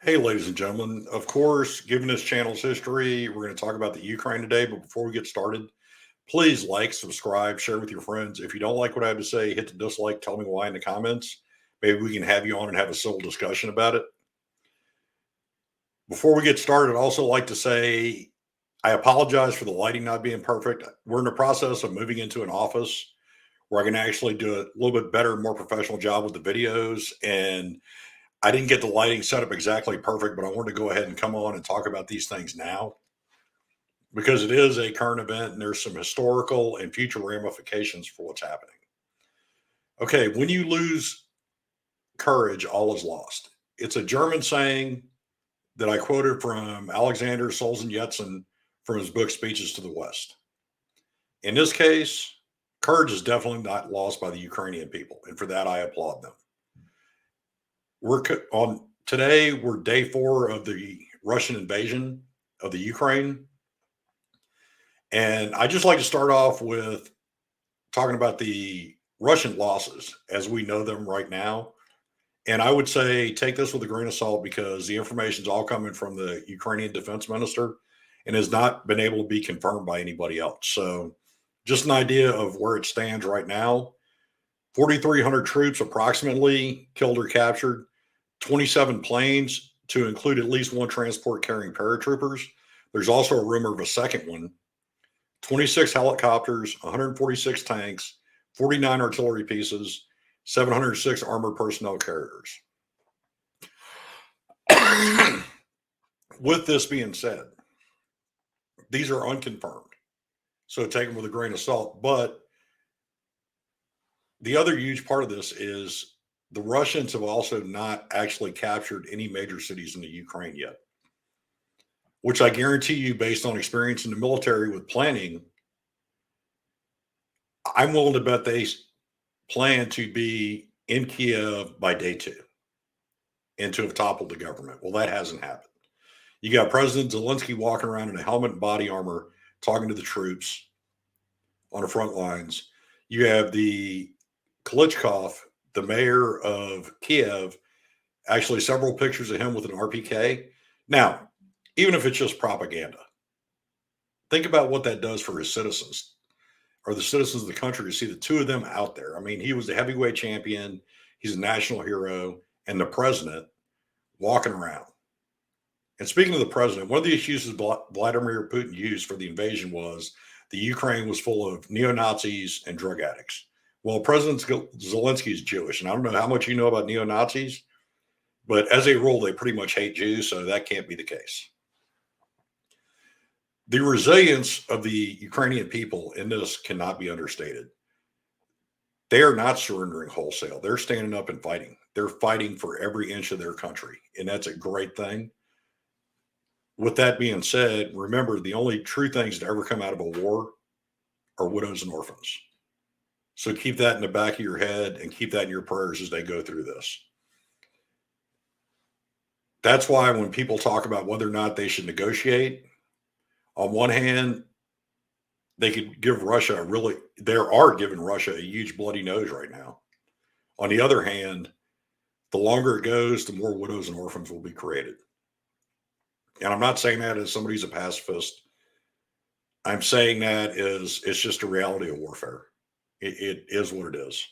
Hey, ladies and gentlemen. Of course, given this channel's history, we're going to talk about the Ukraine today. But before we get started, please like, subscribe, share with your friends. If you don't like what I have to say, hit the dislike, tell me why in the comments. Maybe we can have you on and have a civil discussion about it. Before we get started, I'd also like to say I apologize for the lighting not being perfect. We're in the process of moving into an office where I can actually do a little bit better, more professional job with the videos. And I didn't get the lighting set up exactly perfect, but I wanted to go ahead and come on and talk about these things now because it is a current event and there's some historical and future ramifications for what's happening. Okay, when you lose courage, all is lost. It's a German saying that I quoted from Alexander Solzhenitsyn from his book Speeches to the West. In this case, courage is definitely not lost by the Ukrainian people, and for that I applaud them. We're day 4 of the Russian invasion of the Ukraine. And I just like to start off with talking about the Russian losses as we know them right now. And I would say take this with a grain of salt because the information is all coming from the Ukrainian defense minister and has not been able to be confirmed by anybody else. So, just an idea of where it stands right now 4,300 troops approximately killed or captured, 27 planes to include at least one transport carrying paratroopers. There's also a rumor of a second one. 26 helicopters, 146 tanks, 49 artillery pieces, 706 armored personnel carriers. With this being said, these are unconfirmed. So take them with a grain of salt. But the other huge part of this is the Russians have also not actually captured any major cities in the Ukraine yet, which I guarantee you, based on experience in the military with planning, I'm willing to bet they plan to be in Kiev by day 2 and to have toppled the government. Well, that hasn't happened. You got President Zelensky walking around in a helmet and body armor talking to the troops on the front lines. You have the Klitschkov, the mayor of Kiev, actually several pictures of him with an RPK. Now, even if it's just propaganda, think about what that does for his citizens or the citizens of the country to see the two of them out there. I mean, he was the heavyweight champion, he's a national hero, and the president walking around. And speaking of the president, one of the excuses Vladimir Putin used for the invasion was the Ukraine was full of neo-Nazis and drug addicts. Well, President Zelensky is Jewish, and I don't know how much you know about neo-Nazis, but as a rule, they pretty much hate Jews, so that can't be the case. The resilience of the Ukrainian people in this cannot be understated. They are not surrendering wholesale. They're standing up and fighting. They're fighting for every inch of their country, and that's a great thing. With that being said, remember the only true things to ever come out of a war are widows and orphans. So keep that in the back of your head and keep that in your prayers as they go through this. That's why when people talk about whether or not they should negotiate, on one hand, they could give Russia they are giving Russia a huge bloody nose right now. On the other hand, the longer it goes, the more widows and orphans will be created. And I'm not saying that as somebody who's a pacifist. I'm saying that as it's just a reality of warfare. It is what it is.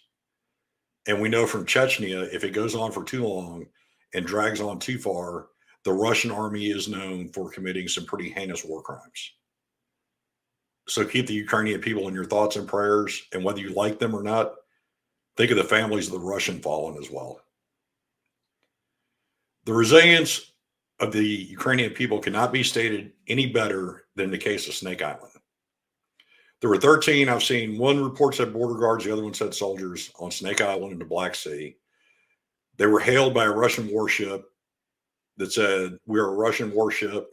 And we know from Chechnya, if it goes on for too long and drags on too far, the Russian army is known for committing some pretty heinous war crimes. So keep the Ukrainian people in your thoughts and prayers. And whether you like them or not, think of the families of the Russian fallen as well. The resilience of the Ukrainian people cannot be stated any better than the case of Snake Island. There were 13. I've seen one report said border guards, the other one said soldiers on Snake Island in the Black Sea. They were hailed by a Russian warship that said, "We are a Russian warship.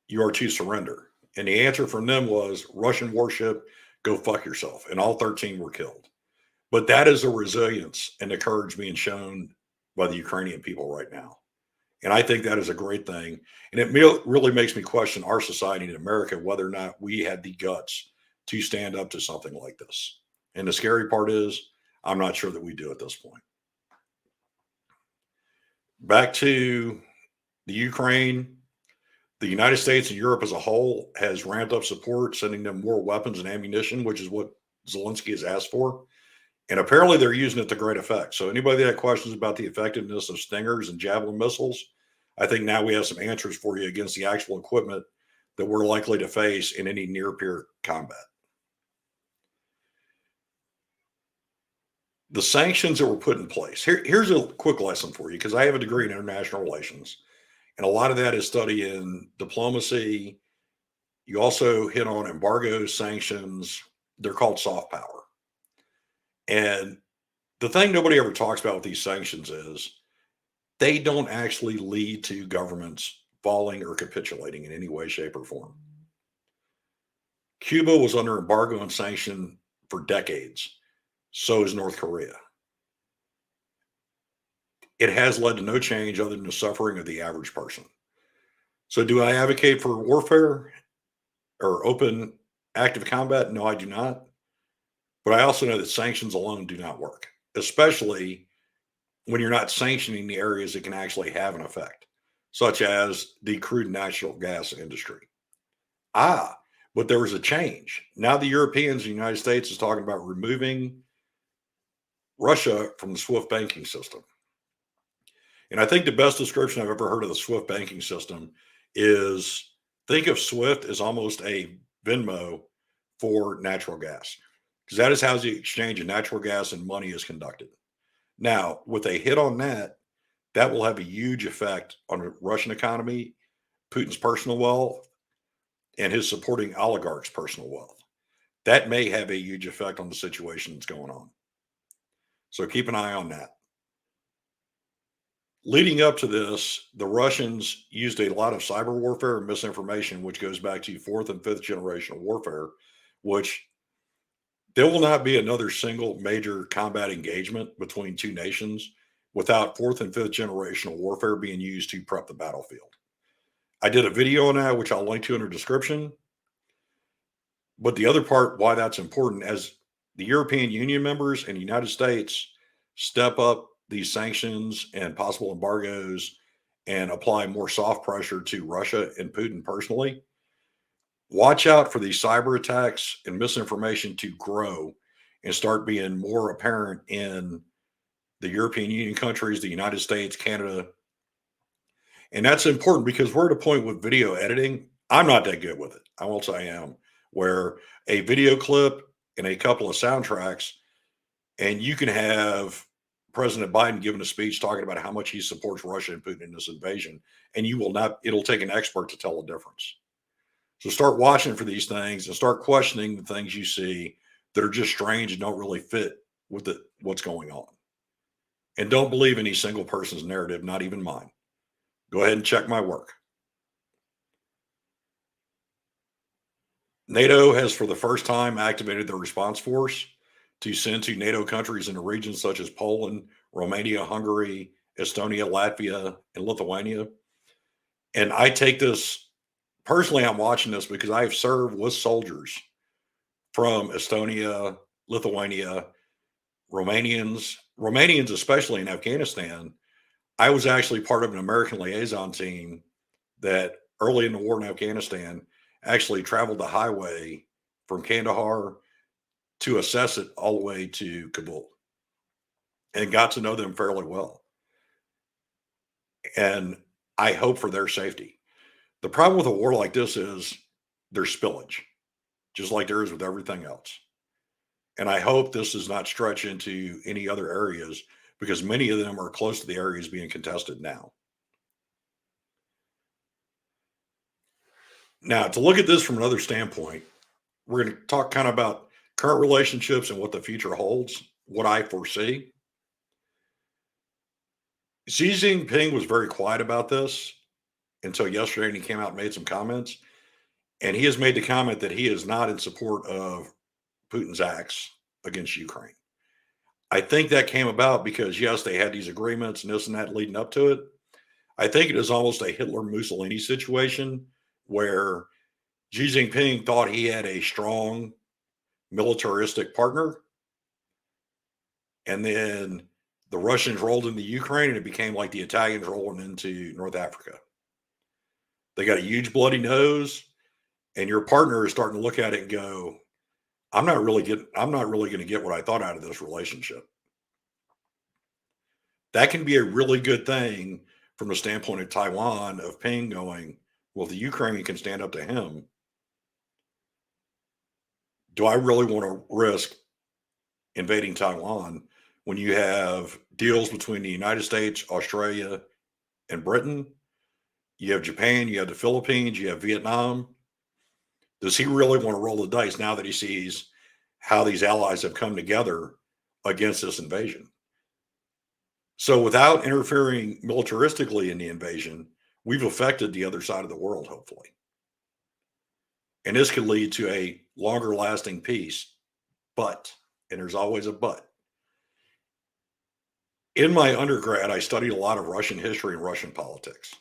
You are to surrender." And the answer from them was, "Russian warship, go fuck yourself." And all 13 were killed. But that is the resilience and the courage being shown by the Ukrainian people right now. And I think that is a great thing. And it really makes me question our society in America, whether or not we had the guts to stand up to something like this. And the scary part is, I'm not sure that we do at this point. Back to the Ukraine, the United States and Europe as a whole has ramped up support, sending them more weapons and ammunition, which is what Zelensky has asked for. And apparently they're using it to great effect. So anybody that questions about the effectiveness of Stingers and Javelin missiles, I think now we have some answers for you against the actual equipment that we're likely to face in any near peer combat. The sanctions that were put in place. Here's a quick lesson for you because I have a degree in international relations, and a lot of that is study in diplomacy. You also hit on embargoes, sanctions. They're called soft power. And the thing nobody ever talks about with these sanctions is they don't actually lead to governments falling or capitulating in any way, shape, or form. Cuba was under embargo and sanction for decades. So is North Korea. It has led to no change other than the suffering of the average person. So, do I advocate for warfare or open active combat? No, I do not. But I also know that sanctions alone do not work, especially when you're not sanctioning the areas that can actually have an effect, such as the crude natural gas industry. Ah, but there was a change. Now the Europeans, the United States is talking about removing Russia from the SWIFT banking system. And I think the best description I've ever heard of the SWIFT banking system is think of SWIFT as almost a Venmo for natural gas, because that is how the exchange of natural gas and money is conducted. Now, with a hit on that, that will have a huge effect on the Russian economy, Putin's personal wealth, and his supporting oligarchs' personal wealth. That may have a huge effect on the situation that's going on. So keep an eye on that. Leading up to this, the Russians used a lot of cyber warfare and misinformation, which goes back to fourth and fifth generation warfare, which there will not be another single major combat engagement between two nations without fourth and fifth generational warfare being used to prep the battlefield. I did a video on that, which I'll link to in the description. But the other part, why that's important, as the European Union members and the United States step up these sanctions and possible embargoes and apply more soft pressure to Russia and Putin personally, watch out for these cyber attacks and misinformation to grow and start being more apparent in the European Union countries, the United States, Canada. And that's important because we're at a point with video editing. I'm not that good with it. I won't say I am, where a video clip and a couple of soundtracks, and you can have President Biden giving a speech talking about how much he supports Russia and Putin in this invasion, and you will not, it'll take an expert to tell the difference. So start watching for these things and start questioning the things you see that are just strange and don't really fit with what's going on. And don't believe any single person's narrative, not even mine. Go ahead and check my work. NATO has, for the first time, activated their response force to send to NATO countries in the region such as Poland, Romania, Hungary, Estonia, Latvia, and Lithuania. And I take this personally, I'm watching this because I have served with soldiers from Estonia, Lithuania, Romanians, especially in Afghanistan. I was actually part of an American liaison team that early in the war in Afghanistan actually traveled the highway from Kandahar to assess it all the way to Kabul and got to know them fairly well. And I hope for their safety. The problem with a war like this is there's spillage, just like there is with everything else. And I hope this does not stretch into any other areas because many of them are close to the areas being contested now. Now, to look at this from another standpoint, we're going to talk kind of about current relationships and what the future holds, what I foresee. Xi Jinping was very quiet about this until yesterday, and he came out and made some comments. And he has made the comment that he is not in support of Putin's acts against Ukraine. I think that came about because, yes, they had these agreements and this and that leading up to it. I think it is almost a Hitler Mussolini situation where Xi Jinping thought he had a strong militaristic partner. And then The Russians rolled into Ukraine and it became like the Italians rolling into North Africa. They got a huge bloody nose, and your partner is starting to look at it and go, I'm not really going to get what I thought out of this relationship. That can be a really good thing from the standpoint of Taiwan, of Ping going, well, if the Ukraine can stand up to him, do I really want to risk invading Taiwan when you have deals between the United States, Australia, and Britain? You have Japan, you have the Philippines, you have Vietnam. Does he really want to roll the dice now that he sees how these allies have come together against this invasion? So without interfering militaristically in the invasion, we've affected the other side of the world, hopefully. And this could lead to a longer lasting peace. But, and there's always a but. In my undergrad, I studied a lot of Russian history and Russian politics.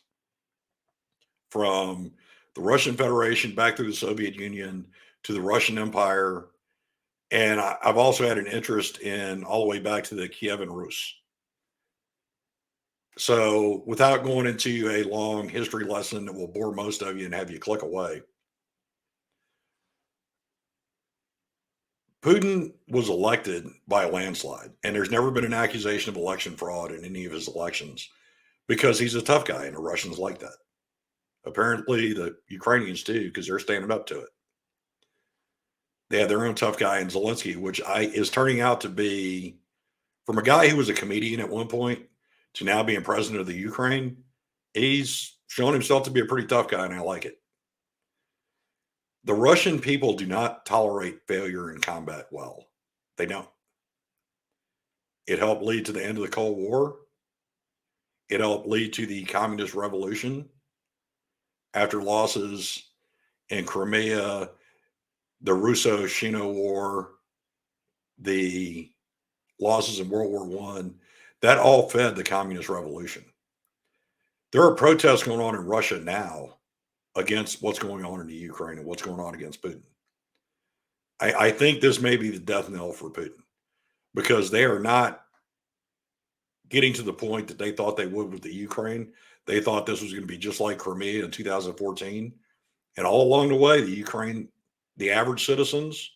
From the Russian Federation back through the Soviet Union to the Russian Empire. And I've also had an interest in all the way back to the Kievan Rus. So without going into a long history lesson that will bore most of you and have you click away, Putin was elected by a landslide, and there's never been an accusation of election fraud in any of his elections because he's a tough guy, and the Russians like that. Apparently, the Ukrainians too, because they're standing up to it. They have their own tough guy in Zelensky, which is turning out to be, from a guy who was a comedian at one point to now being president of the Ukraine, he's shown himself to be a pretty tough guy, and I like it. The Russian people do not tolerate failure in combat well. They don't. It helped lead to the end of the Cold War. It helped lead to the Communist Revolution. After losses in Crimea, the Russo-Shino War, the losses in World War One, that all fed the Communist Revolution. There are protests going on in Russia now against what's going on in the Ukraine and what's going on against Putin. I think this may be the death knell for Putin because they are not getting to the point that they thought they would with the Ukraine. They thought this was going to be just like Crimea in 2014. And all along the way, the Ukraine, the average citizens,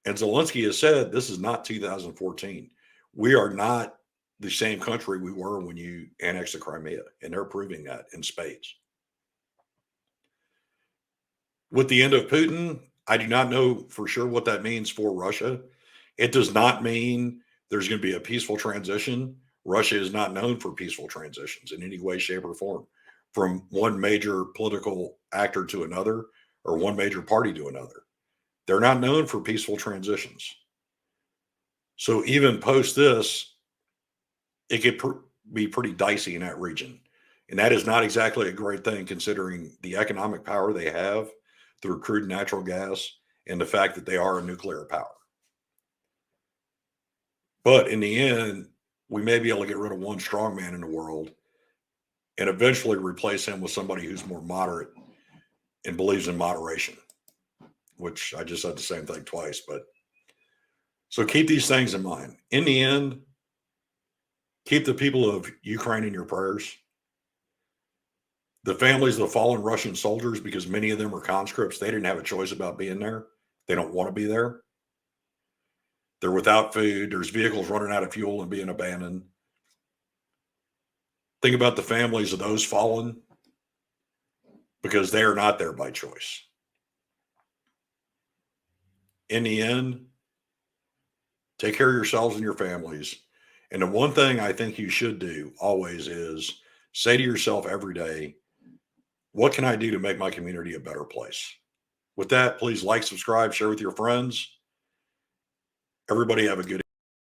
and Zelensky has said, this is not 2014. We are not the same country we were when you annexed the Crimea. And they're proving that in spades. With the end of Putin, I do not know for sure what that means for Russia. It does not mean there's going to be a peaceful transition. Russia is not known for peaceful transitions in any way, shape, or form, from one major political actor to another or one major party to another. They're not known for peaceful transitions. So even post this, it could be pretty dicey in that region. And that is not exactly a great thing considering the economic power they have through crude natural gas and the fact that they are a nuclear power. But in the end, we may be able to get rid of one strong man in the world and eventually replace him with somebody who's more moderate and believes in moderation, which I just said the same thing twice. But so keep these things in mind. In the end, keep the people of Ukraine in your prayers. The families of the fallen Russian soldiers, because many of them are conscripts, they didn't have a choice about being there. They don't want to be there. They're without food. There's vehicles running out of fuel and being abandoned. Think about the families of those fallen, because they are not there by choice. In the end, take care of yourselves and your families. And the one thing I think you should do always is say to yourself every day, what can I do to make my community a better place? With that, please like, subscribe, share with your friends. Everybody have a good